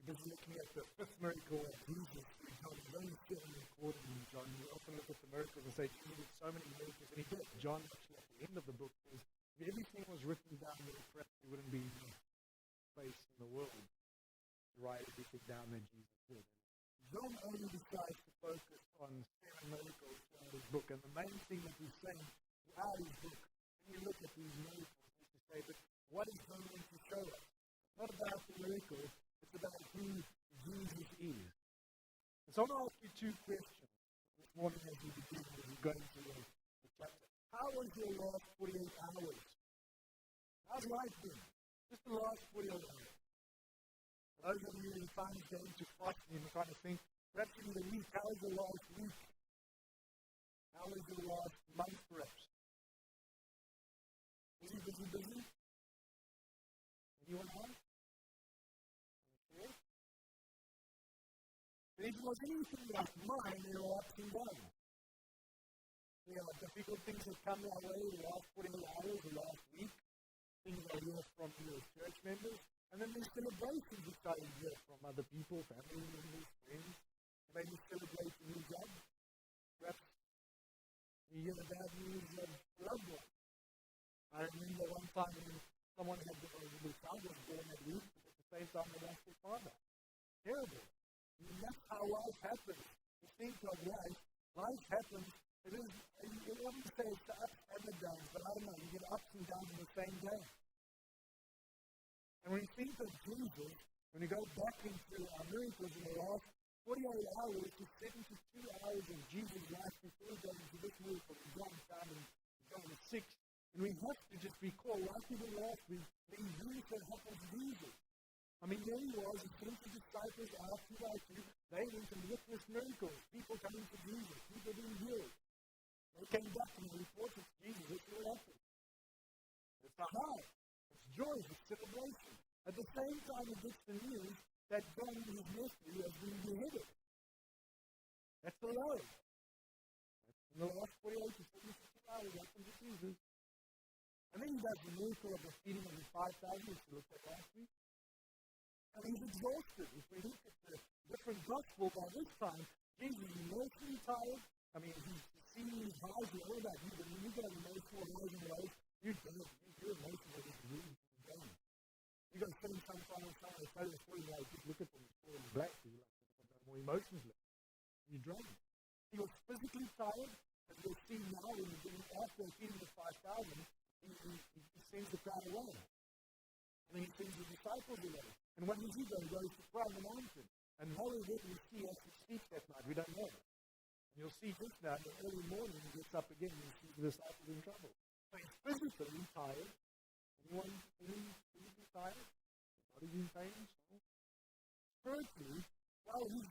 Because we're looking at the fifth miracle of Jesus through John. There's only 7 recorded in John. We often look at the miracles and say, Jesus did so many miracles, and he did. John, actually, at the end of the book, says, if everything was written down there, perhaps there wouldn't be enough space in the world to write everything down that Jesus did. John only decides to focus on 7 miracles throughout his book, and the main thing that he's saying throughout his book, when you look at these miracles, is to say, but what is John going to show us? It's not about the miracles, it's about who Jesus is. And so I want to ask you 2 questions this morning as we begin, as we go into the chapter. How was your last 48 hours? How's life been? Just the last 48 hours. Those of you who find it going to fasting and trying to think, perhaps in the week, how was your last week? How was your last month, perhaps? Busy? Anyone else? Okay. If it was anything like mine, there are ups and downs. There are difficult things that come our way the last 48 hours, the last week. Things I hear from your church members. And then there's celebrations which I hear from other people, family members, friends. Maybe celebrate a new job. Perhaps you hear the bad news of loved ones. I remember one time when someone had the child was born that week, but at the same time they lost their father. Terrible. I mean, that's how life happens. You think of life. Life happens. It is, you wouldn't say it's the ups and the downs, but I don't know, you get ups and downs in the same day. And when you think of Jesus, when you go back into our miracles in the last 48 hours to 72 hours of Jesus' life before he goes into this miracle in John found in John 6, and we have to just recall, like we did last week, the events that happened to Jesus. I mean, there he was, he sent the disciples out 2 by 2, they went and witnessed miracles, people coming to Jesus, people being healed. They came back and reported to Jesus, that's what happened. It's a high, it's joy, it's celebration. At the same time, he gets the news that John, his nephew, has been beheaded. That's the low. In the last 48 to 72 hours, happened to Jesus. And then he does the miracle of the feeding of the 5,000, which we looked at last week. And he's exhausted. If we look at the different gospel by this time, Jesus is emotionally tired. I mean, he's seen his highs and all that. But when you get emotional highs and lows, you're dead. Your emotions are just really down. You go spending some time with someone who's totally for you, like, just look at them, it's all in black, so you're like, I've got more emotions left. You drain. He was physically tired, as we'll see now, when he's getting after feeding the 5,000, he sends the crowd away. And then he sends the disciples away. And when does he go? He goes to pray on the mountain. And how is it we see as he sleeps that night? We don't know. And you'll see this now, in the early morning, he gets up again and he sees the disciples in trouble. So he's physically tired. Anyone physically tired? Body in pain? So? Spiritually, well, he's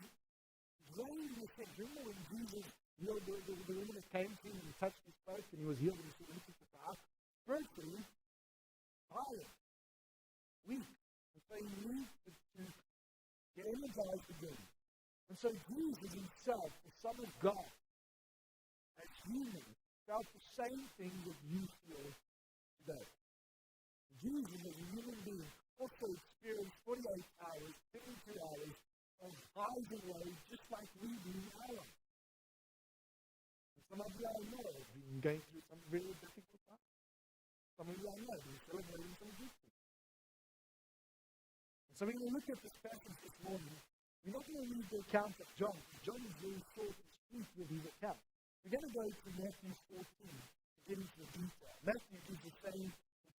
drained with him. Remember when Jesus, the woman that came to him and touched his clothes and he was healed and he said, "This is the power." Spiritually, tired, weak. And so he needs to get energized again. And so Jesus himself, the Son of God, as human, felt the same thing that you feel today. Jesus, as a human being, also experienced 48 hours, 72 hours of highs and lows, just like we do now. And some of you I know have been going through some very difficult times. Some of you I know have been celebrating some good things. And so when we look at this passage this morning, we're not going to read the account of John. John is very short and sweet with his account. We're going to go to Matthew 14 to get into the detail. Matthew gives the same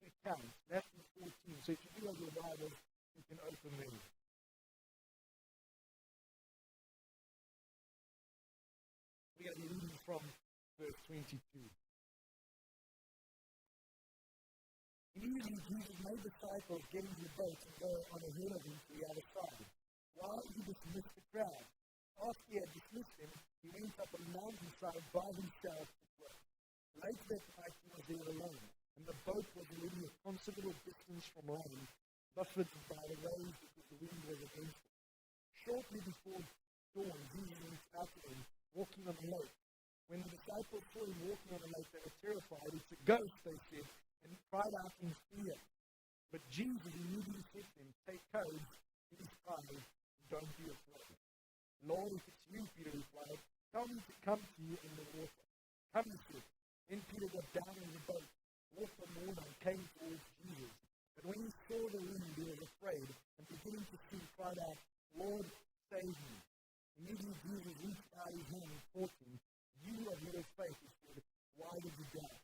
account, Matthew 14. So if you do have your Bible, you can open there. We're going to be reading from verse 22. Immediately Jesus made the disciples get into the boat and go on ahead of him to the other side, while he dismissed the crowd. After he had dismissed them, he went up on the mountainside by himself to pray. Later that night he was there alone, and the boat was already a considerable distance from land, buffeted by the waves because the wind was against it. Shortly before dawn, Jesus went out to them, walking on the lake. When the disciples saw him walking on the lake, they were terrified. "It's a ghost," they said, and cried out in fear. But Jesus immediately said to them, "Take courage, it is I. come this way. Then Peter got down in the boat, walked on the water, and came towards Jesus. But when he saw the wind, he was afraid, and beginning to sink, cried out, Lord, save me. Immediately Jesus reached out his hand and caught him. You of little faith, he said, why did you doubt?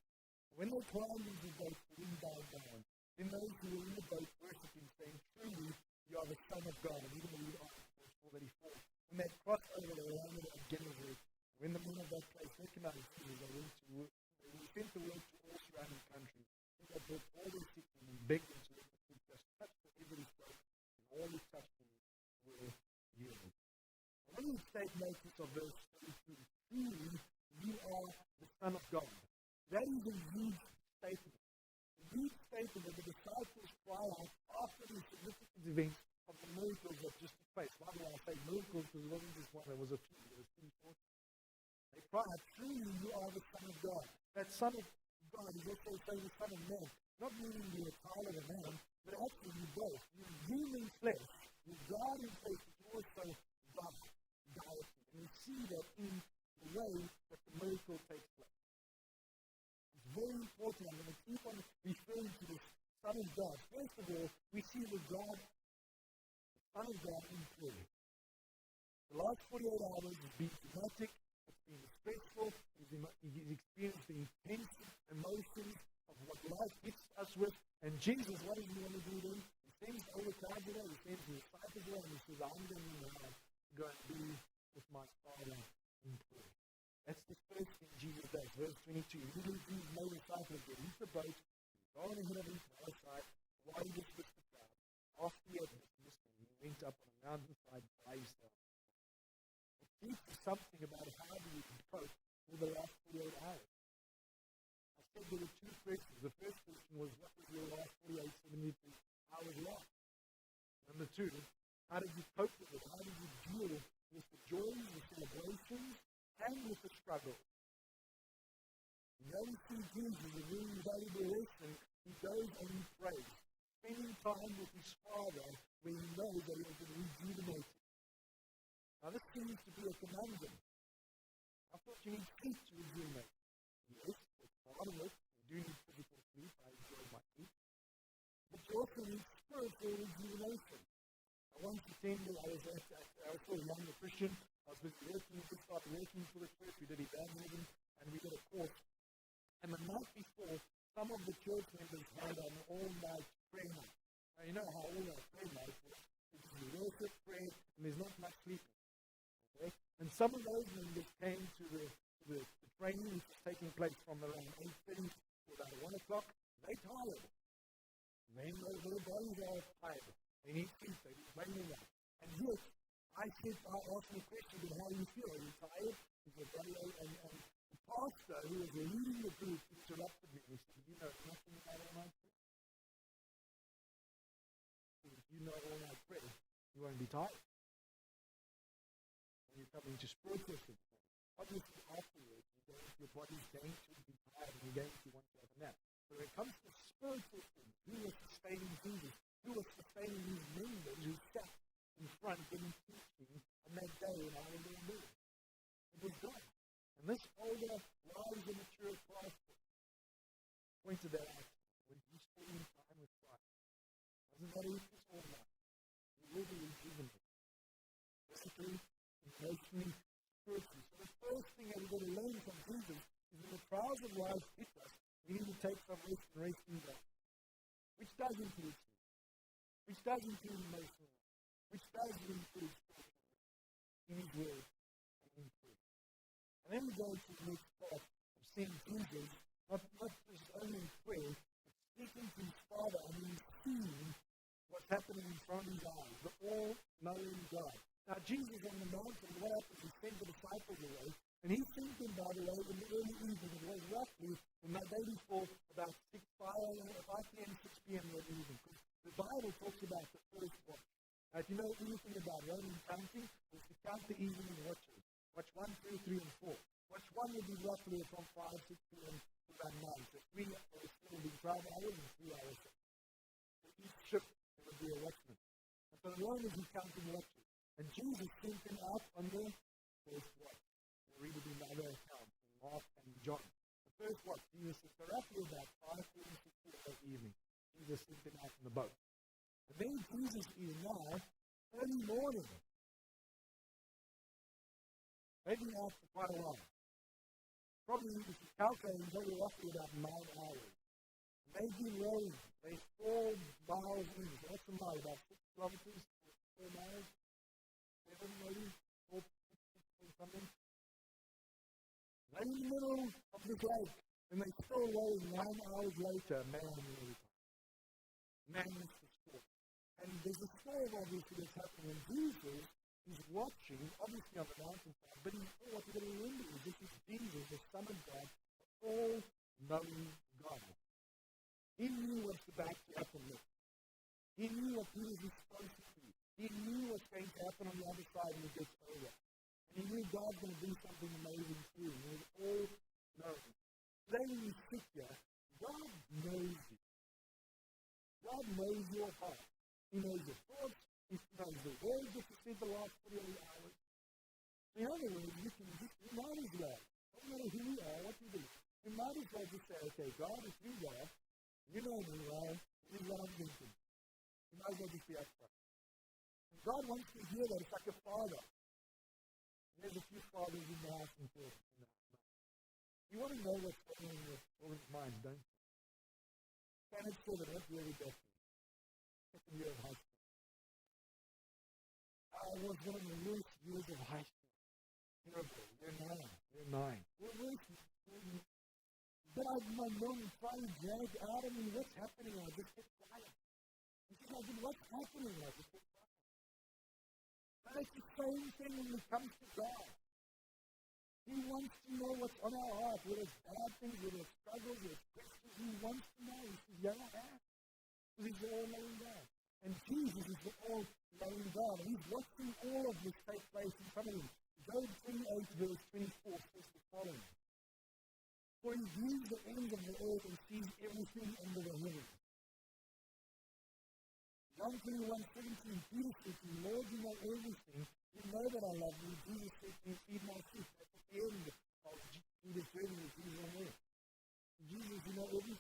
When they climbed into the boat, the wind died down. Then those who were in the boat worshipped him, saying, truly, you are the Son of God. And even the read on verse 434. When they crossed over, they landed at Gennesaret. When the men of that place recognized Jesus, they sent the word to all surrounding countries. They brought all their sick men and begged them to let the food just touch everybody's throat, and all who touched them were healed. And when you take notice of verse 32, truly, you are the Son of God. That is a huge statement. A huge statement that the disciples cry out after the significant events of the miracles that just took place. By the way, I say miracles because it wasn't just one, there was a few. There was 3 4. They cry out, truly you are the Son of God. That Son of God is also saying the Son of Man. Not meaning you're a child of a man, but actually you both. You're human flesh. You're God in flesh, but you also God deity. And we see that in the way that the miracle takes place. It's very important. I'm going to keep on referring to this Son of God. First of all, we see the God, the Son of God in prayer. The last 48 hours has been dramatic. It's been stressful. He's experienced the intense emotions of what life hits us with. And Jesus, what does he want to do then? He sends over to Israel, he sends his disciples away, and he says, I'm going to go and be with my Father in prayer. That's the first thing Jesus does. Verse 22. He leaves no disciples to leave the boat, go on ahead of him to the other side, while he dismissed the crowd. After he had dismissed them, he went up on a mountainside by himself. It teaches something about how do you cope with the last 48 hours. I said there were 2 questions. The first question was, what was your last 48, 72 hours like? Number 2, how did you cope with it? How did you deal with the joys, the celebrations, and with the struggle? You don't see Jesus, a really valuable lesson. He goes and he prays, spending time with his Father where he knows that he has been rejuvenated. Now this seems to be a conundrum. I thought you need sleep to rejuvenate. Yes, it's part of it. You do need physical sleep. I enjoy my sleep. But you also need spiritual rejuvenation. Once attended, I was still a younger Christian. I was busy working, just started working for the church. We did evangelism, and we did a course. And the night before, some of the church members had an all-night prayer night. Now, you know how all-night prayer night works. It's a worship, prayer, and there's not much sleeping. Okay? And some of those members came to the training, which was taking place from around 8:30 to about 1 o'clock. They tired. Then their bodies are tired. They need sleep. They need training out. And yes, I asked them a question about how you feel. Are you tired? Is your body and the pastor who was leading the group interrupted me. He said, you know nothing about all-night prayer? If you know all-night prayer, you won't be tired. When you're coming to spiritual things, obviously afterwards, your body's going to be tired and you're going to want to have a nap. But when it comes to spiritual things, who was sustaining Jesus? Who was sustaining these members who sat in front giving teaching on that day when I was in there? It was God. And this older, wise, and mature pastor pointed that out. When you spend time with Christ, doesn't matter if it's all night, you will be rejuvenated. Physically, emotionally, spiritually. So the first thing that we're going to learn from Jesus is when the trials of life hit us, we need to take some rest and rest in God. Which does include sleep. Which does include emotional life. Which does include spiritual life. In His Word and in prayer. And then we go to the next part of seeing Jesus, not just only in prayer, but speaking to His Father and He's seeing what's happening in front of His eyes. The all-knowing God. Now, Jesus on the mountain, what happens? He sent the disciples away, and he sent them, by the way, in the early evening. It was roughly from that day before about 5 p.m., 6 p.m. in the evening. Because the Bible talks about the first watch. Now, if you know anything about Roman counting, it's to count the evening watches. Watch 1, 2, 3, and 4. Watch 1 would be roughly from 5, 6 p.m. to about 9. So 3 hours would be 12 hours and 3 hours. For each shift, there would be a watchman. And so the Romans were counting watches. And Jesus sent them out on the first watch. We'll read it in the other accounts, in Mark and John. The first what? Jesus said, so roughly about 5:46 that evening, Jesus sent them out in the boat. And then Jesus is now early morning. They've been out for quite a while. Probably, if you calculate, very roughly about 9 hours. They've been rowing. They 4 miles in. What's a mile? About 6 kilometers? 4 miles? 7 maybe? 4, 6 something? They're in the middle of this lake. And they still rowing 9 hours later. Man is the storm. And there's a storm obviously that's happening. And Jesus is watching, obviously on the mountainside, but what you've got to remember is this is Jesus, the Son of God, all-knowing God. He knew what's about to happen next. He knew what he was supposed to do. He knew what's going to happen on the other side when he gets over. And he knew God's going to do something amazing too. He was all-knowing. Today when you sit here, God knows you. God knows your heart. He knows your thoughts. He knows the words that you said the last 48 hours. In other words, you might as well, no matter who you are, what you do, you might as well just say, okay, God, if you are, you know me, right? This is what I'm thinking. You might as well just be upfront. And God wants to hear that. It's like a father. And there's a few fathers in the house and children. You want to know what's going on in your children's mind, don't you? Parents children, that's really best. Second year of high school. I was one of the worst years of high school. Terrible. Year 9. But my mom was trying to drag out of me. What's happening? I just kept quiet. And she's like, what's happening? I just kept quiet. And it's the same thing when it comes to God. He wants to know what's on our heart, whether it's bad things, whether it's struggles, whether it's questions. He wants to know. He says, yeah, I have. Because he's the all-knowing God. And Jesus is the all-knowing God. And he's watching all of this take place in front of him. Job 28 verse 24 says the following. For he views the ends of the earth and sees everything under the heavens. John 21:17, Peter said to him, Lord, you know everything. You know that I love you. Jesus said to him, feed my sheep. That's at the end of Peter's journey with Jesus on earth. Jesus, you know everything.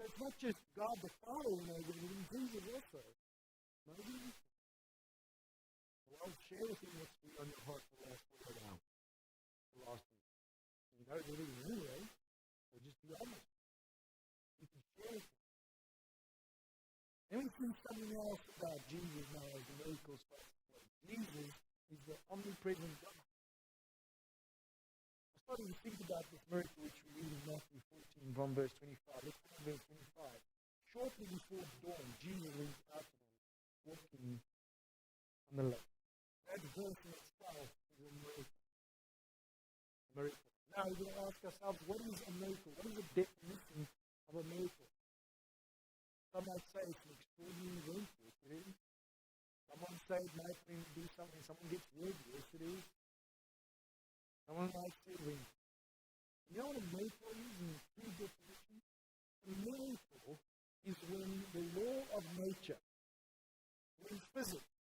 So it's not just God the Father who knows everything, Jesus also knows everything. Well, I'll share with you what's been on your heart for the last 48 hours. The last week. You know everything anyway, so just be honest. You can share with him. And we see something else about Jesus now as the miracles take place. Jesus is the omnipresent God. I started to think about this miracle which we read in Matthew 14 from verse 25. Let's look at verse 25. Shortly before dawn, Jesus went out to them, walking on the lake. That verse in itself is a miracle. Now we're going to ask ourselves, what is a miracle? What is the definition of a miracle? Some might say it's an extraordinary event. Yes, it is. Someone say it might do something. Someone gets rid. Yes, it is. Someone might say when. You know what a miracle is in two definitions? A miracle is when the law of nature, when physics,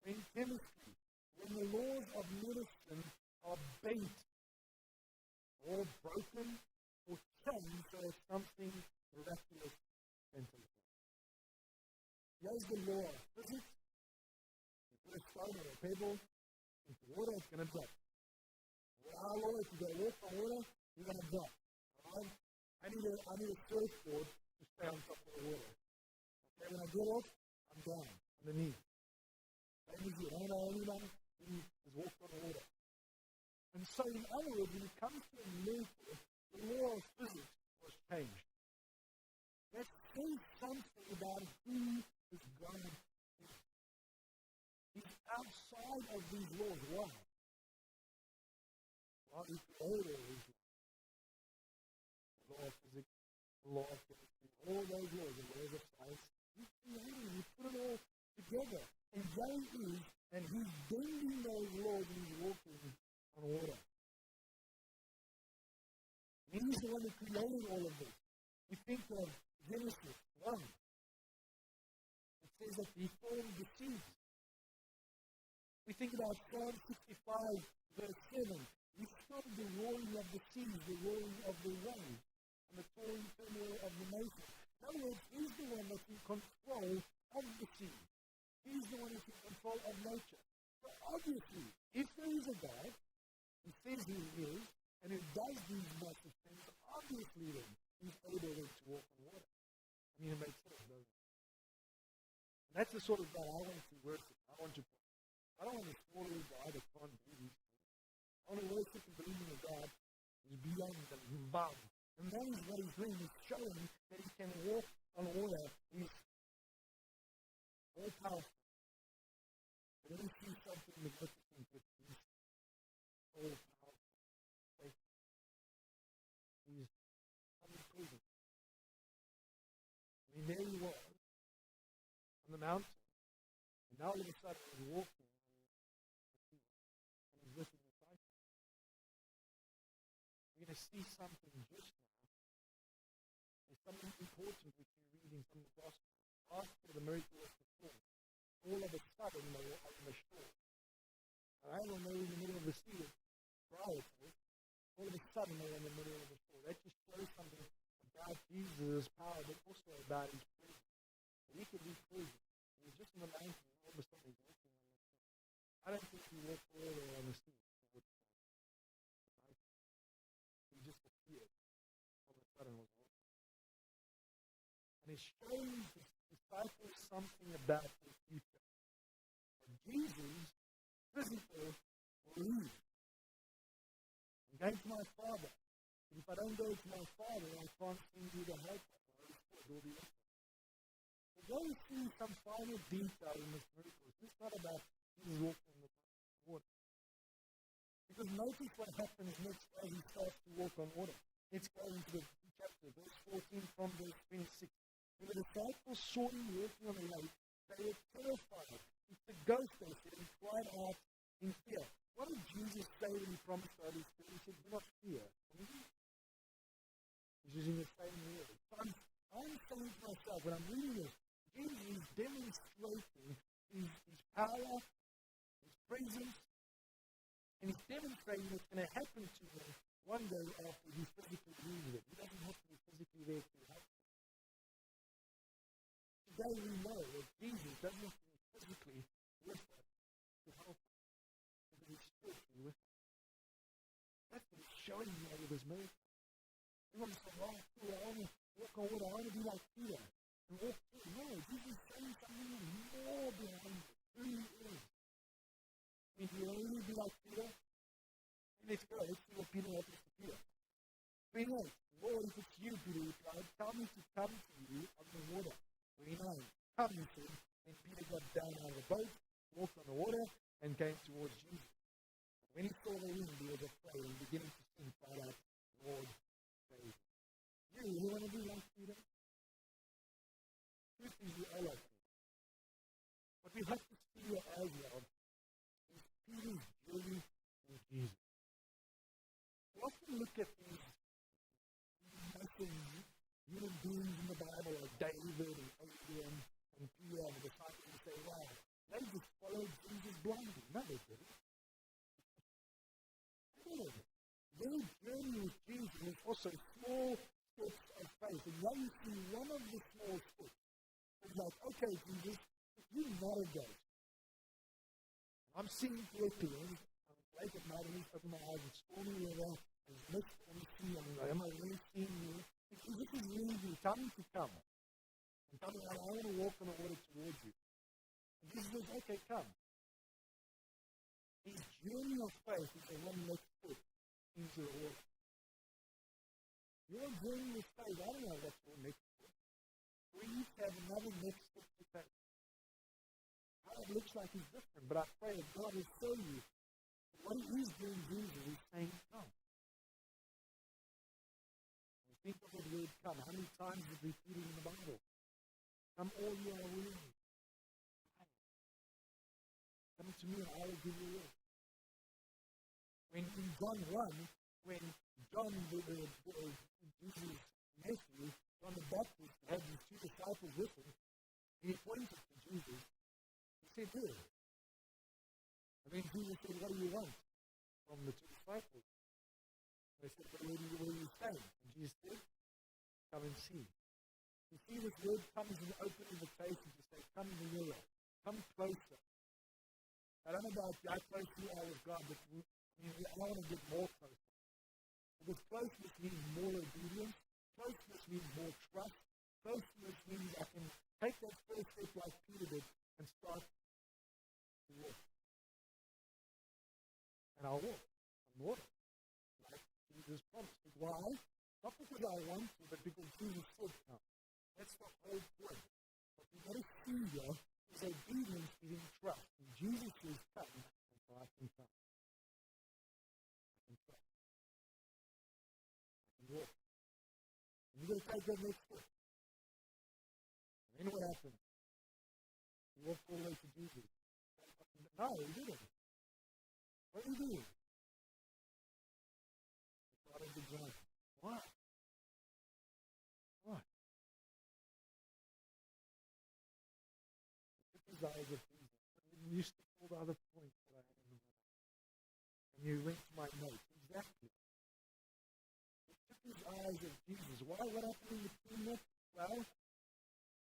when chemistry, when the laws of medicine are bent or broken or changed so that something miraculous can take place. Here's the law of physics. You put a stone or a pebble into water, it's going to drop. Our law, if you go walk on water, you're going to drop. Alright? I need a surfboard to stay on top of the water. Okay, when I get off, I'm down, underneath. Same as you. I don't know anyone who has walked on the water. And so, in other words, when it comes to a miracle, the law of physics was changed. That says something about who is God is. He's outside of these laws. Why? Well, he's created all these laws. The law of physics, the law of chemistry, all those laws, the laws of science. He's created it. He put it all together. And there he is, and he's bending those laws and he's walking on water. And he's the one that created all of this. We think of Genesis 1. It says that he formed the seas. We think about Psalm 65, verse 7. He started the roaring of the seas, the roaring of the waves, and the turmoil of the nations. In other words, he's the one that's in control of the sea. He's the one that's in control of nature. So obviously, if there is a God, who says he is, and who does these massive things, obviously then, he's able to walk on water. I mean, it makes sense, doesn't it? And that's the sort of God I want to worship. I don't want to follow a God that can't do these things. I want to worship and believe in a God who's beyond them, who's above. And that is what he's doing. He's showing that he can walk on water. He's all powerful. But then we see something magnificent with he's all powerful. He's omnipresent. I mean, there he was on the mountain. And now all of a sudden he's walking on the sea. And he's with his disciples. We're going to see something just now. There's something important which we read in some of the Gospels. After the miracle was performed, all of a sudden they were on the shore. And I don't know, in the middle of the sea, prior to it, all of a sudden they were in the middle of the shore. That just shows something about Jesus' power, but also about his presence. He could be present. He was just in the mountain, and all of a sudden he's walking on the sea. I don't think he walked all the way on the sea. He just appeared. All of a sudden was walking. And it shows the disciples something about the future. And Jesus, physical, will leave. I'm going to my Father. And if I don't go to my Father, I can't send you the helper. So go and see some final detail in this miracle. It's not about Jesus walking on the water. Because notice what happens next as he starts to walk on water. Let's go into the chapter, verse 14 from verse 26. When the disciples saw him walking on the lake, they were terrified. It's the ghost, they said, and cried out in fear. What did Jesus say when he promised the Holy Spirit? He said, do not fear. He's using the same word. So I'm saying to myself, when I'm reading this, Jesus is demonstrating his power, his presence, and he's demonstrating what's going to happen to him one day after he physically leaves it. He doesn't have to be physically there to help him. Today we know that Jesus doesn't have to be physically with us to help us, because he's spiritually with us. That's what he's showing you with his miracle. You want to say, oh, cool, I want to walk on water, I want to be like Peter and walk through. No, Jesus is saying something more behind who he is. If you only be like Peter, let's go, let's see what Peter happens to Peter. Peter, Lord, if it's you, Peter replied, tell me to come to you on the water. 29, come, he said. And Peter got down out of the boat, walked on the water, and came towards Jesus. When he saw the wind, he was afraid, and beginning to sink, cried out, Lord, save me. You want to be like Peter? This is the all of Peter. What we have to see your eyes on is Peter's journey with Jesus. We often look at these human beings in the Bible like David and Abraham and Peter and the disciples and say, wow, they just followed Jesus blindly. No, they didn't. Their journey with Jesus was also small steps of faith. And now you see one of the small steps. It's like, okay, Jesus, if you're not a ghost, I'm seeing correctly, I'm late at night, and open my eyes, it's stormy weather, there's mist on the sea, am I really seeing you? If this is really you, tell me to come. And tell me, I want to walk on the water towards you. And Jesus says, okay, come. His journey of faith is the one next step into the water. Your journey of faith, I don't know what's your next step. We each have another next step to take. How it looks like is different, but I pray that God will show you what he is doing. Jesus is saying, come. We think of the word come. How many times is it repeated in the Bible? Come all you are weary. Come to me and I will give you rest. When in John 1, when John, Jesus' nephew, John the Baptist, had his two disciples with him, he pointed to Jesus. He said, here. And then Jesus said, what do you want from the two disciples? They said, but where are you staying? And Jesus said, come and see. You see, this word comes as an open invitation to say, come nearer, come closer. I don't know about how close you are with God, but I want to get more close. Because closeness means more obedience. Closeness means more trust. Closeness means I can take that first step like Peter did and start to walk. And I'll walk. I'm walking. Like Jesus promised. Why? Not because I want to, but because Jesus said so. That's the whole point. What you've got to see here is obedience is in trust. And Jesus says, come, and so I can come. I can trust. I can walk. And you've got to take that next step. And then what happened? He walked all the way to Jesus. No, he didn't. What did he do? He started to join. Why? Why? He took his eyes of Jesus. And you skipped all the other points that I had in the middle. And you went to my notes. Exactly. He took his eyes of Jesus. Why? What happened in between that? Well,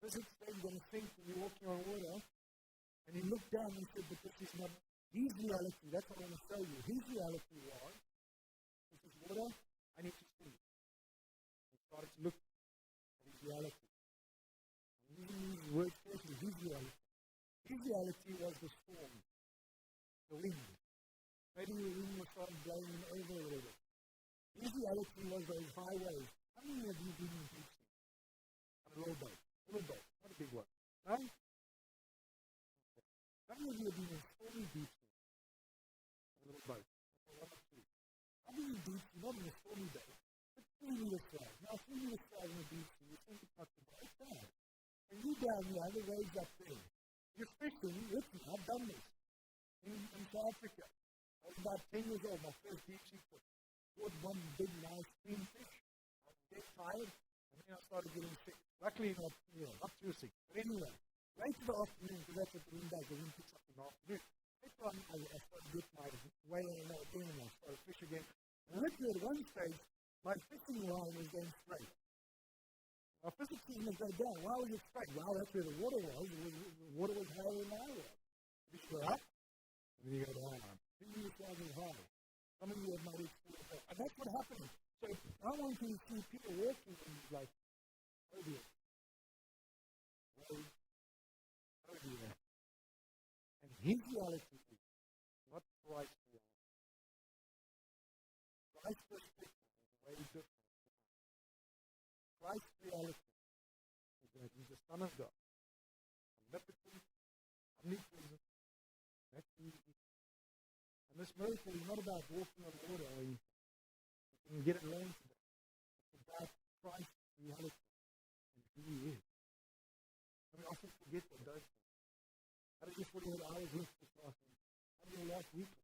physics said you're going to think when you're walking on water. And he looked down and he said, but this is not his reality. That's what I want to tell you. His reality was, this is water, I need to see. He started to look at his reality. I'm using these words carefully. His reality. His reality was the storm, the wind. Maybe the wind was starting blowing him over a little bit. His reality was those high waves. How many of you been in deep sea? On a little boat. Not a big one. No? How many of you have been in stormy deep sea? On a little boat. One or two. How many deep sea? Not in a stormy boat. But 3 meter size. Now 3 meter size in a deep sea, you think it's not too bad. It's bad. And you down here, the waves up there. You're fishing, listen, I've done this. In South Africa. I was about 10 years old, my first deep sea trip. Caught one big, nice green fish. I was dead tired, and then I started getting sick. Luckily not too sick. But anyway, late in the afternoon, because that's what the wind does, the wind picks up in the afternoon. Later on, I started to get my way in and out again, and I started to fish again. And literally at one stage, my fishing line was going straight. My physics didn't go down. Why was it straight? Well, that's where the water was. The water was higher than I was. You go up, and then you go down. Then you go high. Some of you have might experience that. And that's what happened. So I want to see people walking and like, oh dear. Oh dear. And his reality is not Christ's reality. Christ's perspective is way different. Christ's reality is that he's the Son of God. Omnipotent, omnipresent. That's easy. And this miracle is not about walking on water or anything. You can get it wrong today. It's about Christ's reality and who he is. And we often forget that, don't we? How did you 48 hours look this last week? How did your last week look?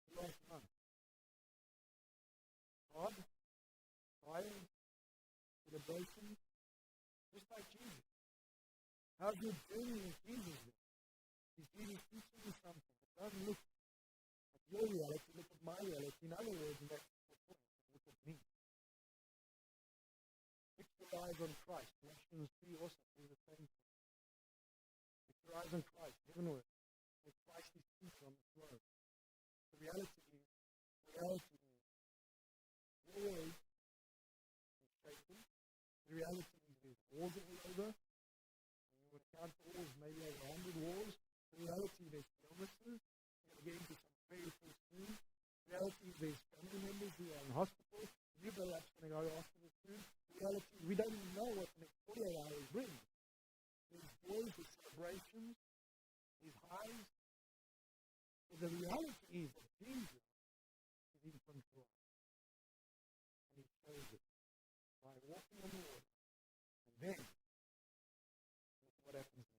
The last month? God? Fire? Celebration? Just like Jesus. How's your journey with Jesus then? Is Jesus teaching you something? It doesn't look at your reality, look at my reality. In other words, that's the point. Look at me. Fix your eyes on Christ. Colossians 3 also says the same thing. Fix your eyes on Christ, heavenward. Where Christ is seated on the throne. The reality is, your word is shaken. The reality is there's wars all over. And you would count the wars, maybe over 100 wars. The reality is there's illnesses. You're going to get into some painful soon. The reality is there's family members who are in hospital. You're perhaps going to go to hospital soon. The reality is we don't even know what the next 48 hours bring. There's joys, there's celebrations, there's highs. But the reality is that Jesus is in control. And he shows it by walking on the water. And then, look what happens next.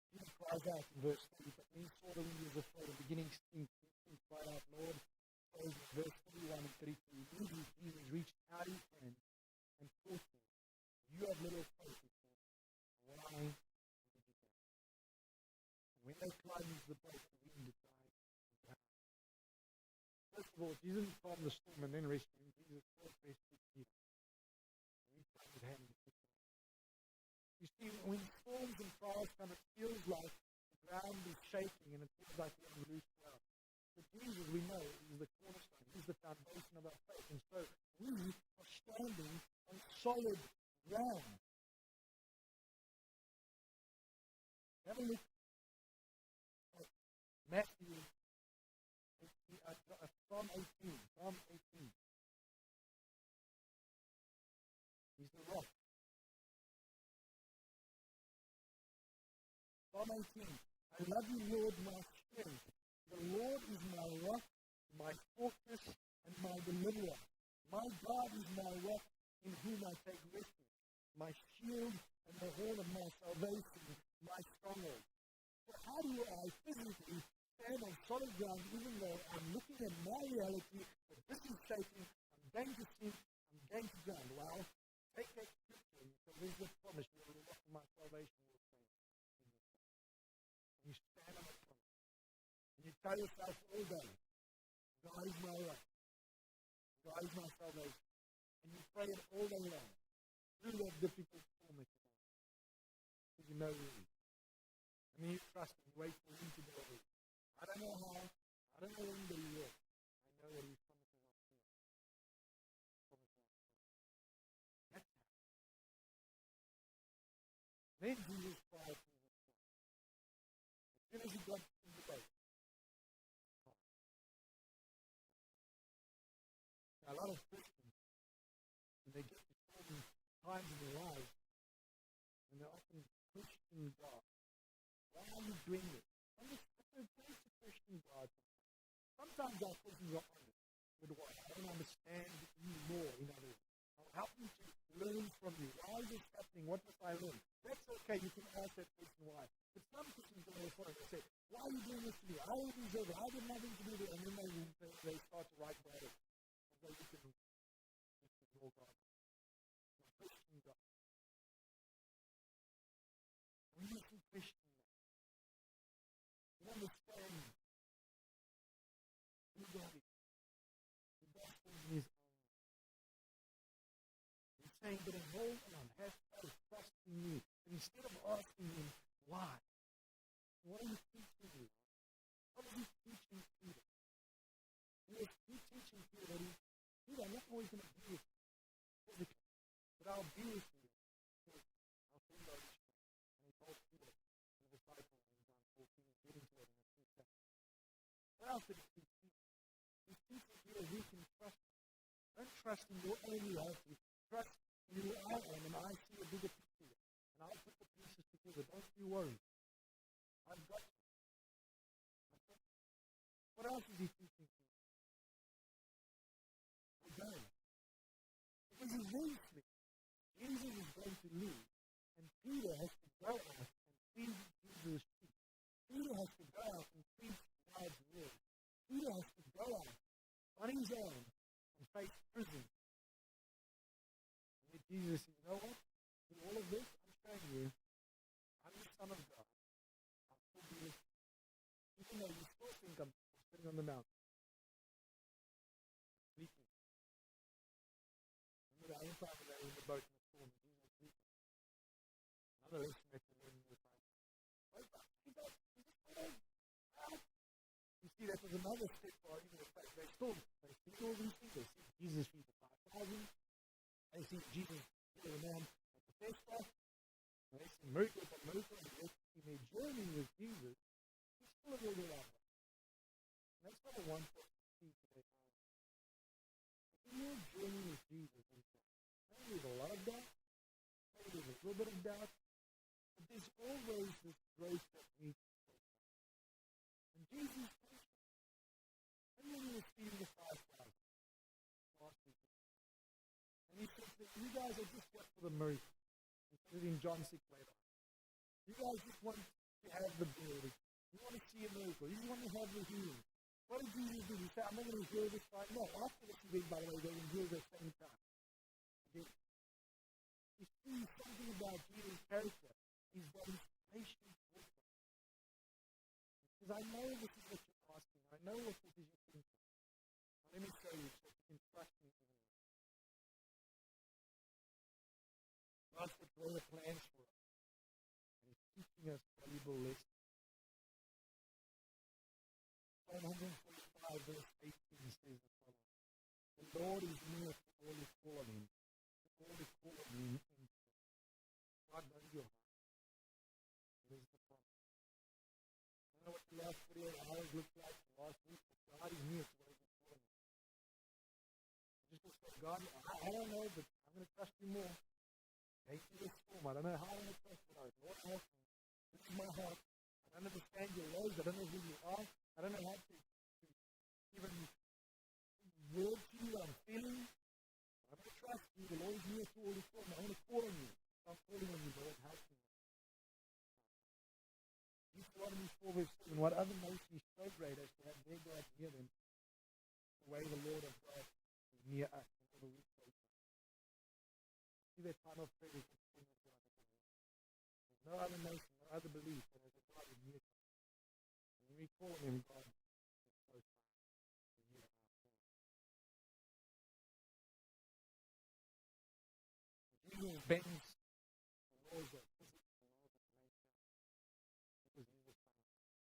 Jesus cries out in verse 30, but when he saw the wind was afraid, the beginning stinks, he cried out, Lord, praise verse 31 and 32. Immediately Jesus reached out his hand and caught him. You have little faith, he said. Why did you doubt? And when they climbed into the boat, the wind died down. of all, Jesus calmed the storm and then rescued him. Jesus first rescued Peter. And he put his hand in the kitchen. You see, when storms and trials come, it feels like the ground is shaking and it feels like we're on loose ground. But Jesus, we know, is the cornerstone. He's the foundation of our faith. And so we are standing on solid ground. Have a look at Matthew, Psalm 18. Psalm 18. He's the rock. Psalm 18. I love you, Lord, my strength. The Lord is my rock, my fortress, and my deliverer. My God is my rock, in whom I take refuge. My shield and the horn of my salvation, my stronghold. So how do I physically stand on solid ground even though I'm looking at my reality, that this is shaking, I'm going to sink, I'm going to drown? Well, take that scripture and there's the promise, you will rock of my salvation will stand. And you stand on it. And you tell yourself all day, God is my rock. God is my salvation. And you pray it all day long. Through that difficult storm that you're in. Because you know who He is. And then you trust and wait for Him to do it. I don't know how. I don't know when, but He will. I know that His promises are true. That's how. Then Jesus cried to Him. As soon as He got in the boat. A lot of Christians, when they get to certain times in their lives, and they often question God. Why are you doing this? I'm just afraid to question God. Sometimes our questions are honest. With what? I don't understand you more, in other words. I'll help you to learn from you. Why is this happening? What must I learn? That's okay. You can ask that question why. But some Christians go to the front and say, why are you doing this to me? I don't deserve it. I did nothing to do with it. And then they start to write about it. So you can just ignore God. Question God. We mustn't question that. We understand who God is. The gospel in His own. He's saying, but hold on, have faith, trust in me. And instead of asking Him, why? What are you teaching me? What are you teaching Peter? He was teaching Peter that Peter, I'm not always going to be with you physically, but I'll be with you. I'll send out His Spirit. And He told Peter, the disciple, in John 14, getting to it in a few seconds. What else did He teach Peter? He teaches Peter He can trust Him. Don't trust in your own reality. Trust in who I am, and I see a bigger picture. And I'll put the pieces together. Don't you worry. I've got you. What else is He teaching Peter? Obey. Because He's very clear. Jesus is going to leave, and Peter has to go out and feed Jesus' sheep. Peter has to go out and preach God's word. Peter has to go out on his own and face prison. And then Jesus said, you know what? In all of this, I'm showing you, I'm the Son of God. I'll still be with you. Even though you still think I'm sitting on the mountain. Sleeping. Remember the other time they were in the boat in the storm, and Jesus was sleeping. Another lesson that you learn in the Bible. Wake up, get up, help. You see, that was another step for even the fact they see all these things. They see Jesus feed the 5,000. They see Jesus heal a man at the festival. They see miracle upon miracle. And in their journey with Jesus, He's still a little bit out. And that's what I want us to see today. In your journey with Jesus, maybe there's a lot of doubt, maybe there's a little bit of doubt, but there's always this grace that needs to take place. And Jesus is patient. And then He was feeding the 5,000 last week. And He said that you guys are just here for the miracle. He said it in John 6 later. You guys just want to have the building. You want to see a miracle. You want to have the healing. What did Jesus do? He said, I'm not going to heal this time. No, after this event, by the way, they will heal at the same time. Okay? You see something about Jesus' character is that He's patient with them. Because I know this is what you're asking. I know what this is you're thinking. But greater plans for us. And He's teaching us valuable lessons. Psalm 145 verse 18 says the following. The Lord is near to all who call on Him. To all who call on Him in truth. God knows your heart. It is the promise. I don't know what the last 48 hours looked like last week, but God is near to all who call on Him. Just to say, God, I don't know, but I'm going to trust You more. Take me this storm. I don't know how I'm going to trust You. Lord, help me. This is my heart. I don't understand Your ways. I don't know who You are. I don't know how to even word to You. I'm feeling. I'm going to trust You. The Lord is near to all who call on Me. I want to call on You. I'm calling on You, Lord. Help me. Deuteronomy 4 verse 7. What other nation is so great as to have their God near them, the way the Lord of God is near us whenever we pray. See that time of prayer is extremely important. There's no other nation, no other belief that has a God is near to us. And when we call on Him, God is close by. He's near to our prayer. Jesus bends the laws of physics, the laws of nature, because He was Son of God.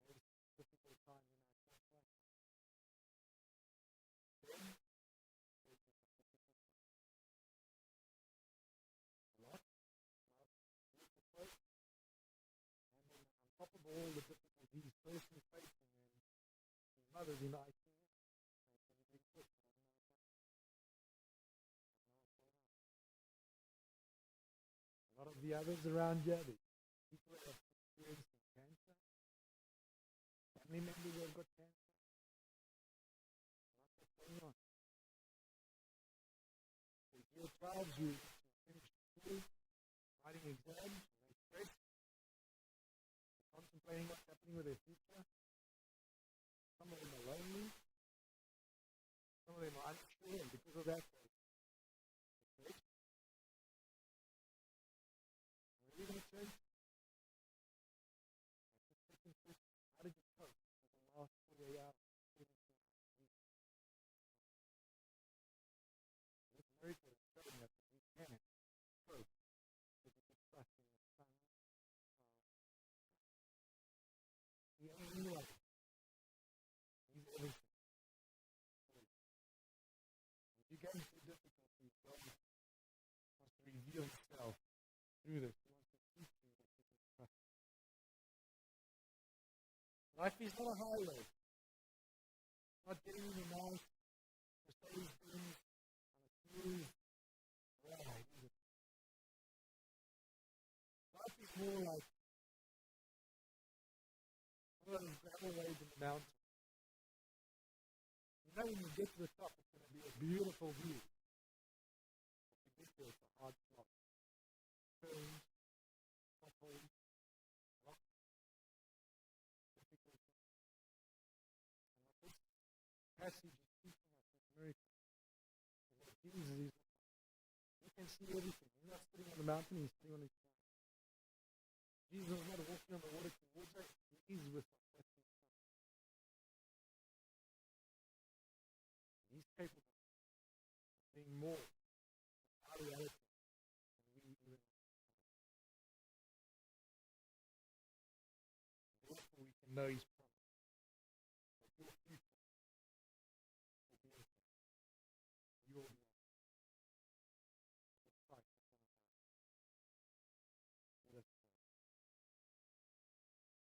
There is difficult times in our church life. Then, there's some difficult times. A lot, beautiful, and then on top of all the difficulties this person is facing, and his mother's in ICU, and it's a big question. A lot of the others around here, people that have experienced cancer, family members who have got cancer, lots of going on. There's your tribes who finish school, writing exams, and they're stressed, contemplating what's happening with their future. Some of them are lonely, some of them are unsure, and because of that, they're stressed. Where are you going to change? How did you cope with the last 48 hours? This miracle is showing us that we can cope with the trust in the Son. He ain't anyone. He's everything. If you get into difficulties, God wants to reveal Himself through this. He wants to teach you that you can trust Him. Life is not a highway. It's not getting in a nice Mercedes Benz on a smooth ride. Life is more like one of those gravel roads in the mountains. You know when you get to the top, it's going to be a beautiful view. But you get there, it's a hard slog. Turns, potholes, rocks, difficulties. And what this passage is teaching us, this miracle, is that Jesus is with us. He can see everything. He's not sitting on the mountain, He's sitting on His throne. Jesus is not walking on the water towards us, He is with us. That's His Son. He's capable of being more of our reality than we even understand. Therefore, we can know His promise that your future will be okay. You will be okay. With Christ, the Son of God. Let us pray.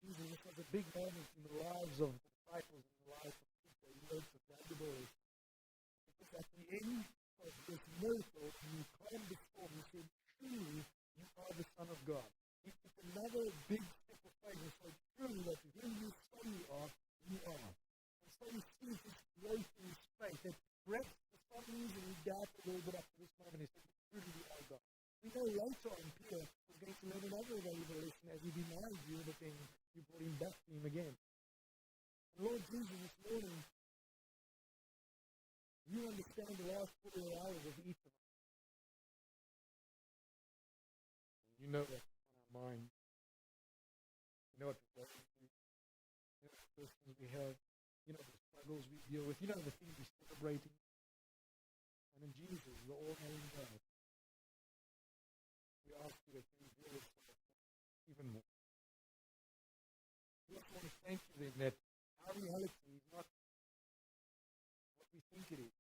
Jesus, this was a big moment in the lives of the disciples and the lives of Peter. He learned some valuable lessons. Because at the end of this miracle, He calmed the storm. He said, truly, you are the Son of God. He took another big step of faith and said, truly, that who you say you are, you are. And so He sees this growth in His faith. That perhaps for some reason He doubted a little bit up to this moment. He said, truly, you are God. We know later on Peter was going to learn another valuable lesson as He denied you, but then you brought Him back to Him again. And Lord Jesus, this morning, you understand the last 48 hours of each of us. You know what's on our mind. You know what we're going through. You know the questions we have. You know the struggles we deal with. You know the things we're celebrating. And in Jesus, the all-knowing God, think it is.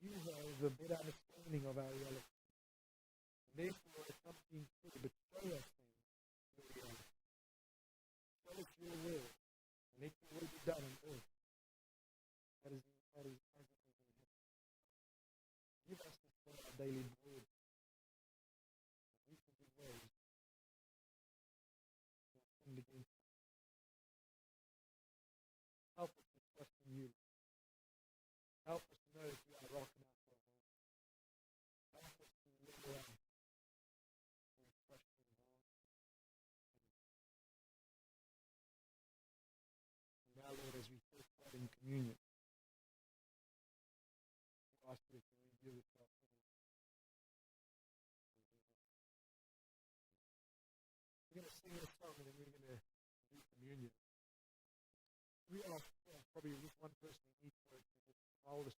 You have a better understanding of our reality. And therefore, it comes in clear, but show us things your reality. Show us your will. And let your will be done on earth. That is as it is in heaven. Give us this day our daily bread. And we forgive those who have sinned against us. Help us to trust in you. Help us to know that you are a rock in our salvation. Help us to live a life where we trust you more. And now, Lord, as we first start in communion, we ask you to reveal yourself to us. We're going to sing a song and then we're going to do communion. We ask probably just one person in each church to just hold a